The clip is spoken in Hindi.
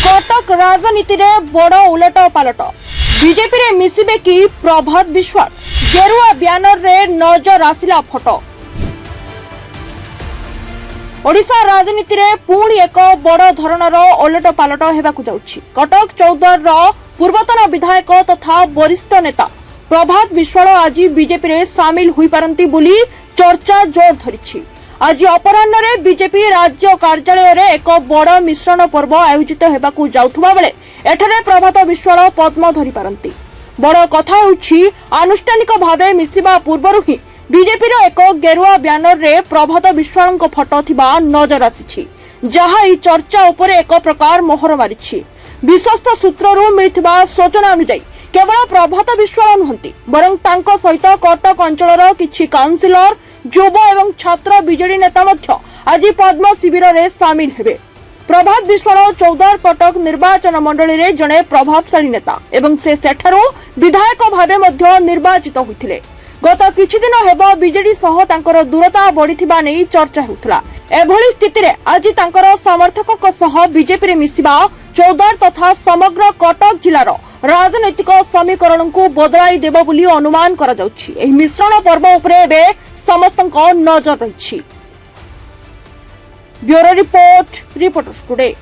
कटक राजनीति रे बड़ उलट पालट बीजेपी रे मिसिबे कि प्रभात विश्वास गेरुआ ब्यानर रे नजर आसिला फोटो। ओडिशा राजनीति रे पुणी एक बड़ धरणर उलट पालट हेबाकु जाउछि। कटक चौद्वार रो पूर्वतन विधायक तथा वरिष्ठ नेता प्रभात विश्वास आज बीजेपी रे सामिल होई पारंती बोली चर्चा जोर धरिछि। आज अपराह्न रे बीजेपी राज्य कार्यालय रे एक बड़ मिश्रण पर्व आयोजित हेबाकु जाउथुबा बेले एठारे प्रभात विश्वास पद्म धरि पारंती। बड़ कथा होछि आनुष्ठानिक भावे मिसिबा पूर्वरु ही बीजेपी रो एक गेरुआ ब्यानर रे प्रभात विश्वास फोटो थिबा नजर आसिछि, जहा ई चर्चा उपरे एक प्रकार मोहर मारिछि। विश्वस्त सूत्ररू मिलिथिबा सूचना अनुसार केवल प्रभात विश्वास नुहंती बरं तांको सहित कटक अंचलर किछि काउंसिलर युव एवं छात्र बीजेडी नेता मध्य आज पद्म शिविर रे सामिल हेबे। प्रभात विश्वास चौदार कटक निर्वाचन मंडली रे जणे प्रभावशाली नेता एवं से सेठारो विधायक भावे मध्य निर्वाचित होइथिले। गत किछि दिन हेबो बीजेडी सह तांकर दूरता बढ़िथिबा नै चर्चा हेउथला। एभली स्थिति रे आज तांकर समर्थकक सह बीजेपी रे मिसिबा चौदार तथा समग्र कटक जिल्लार राजनैतिक समीकरण को बदलाई देबो बोली अनुमान करा जाउछि। एही मिश्रण पर्व उपरे एबे समस्तक नजर रही। Bureau report, reporters today.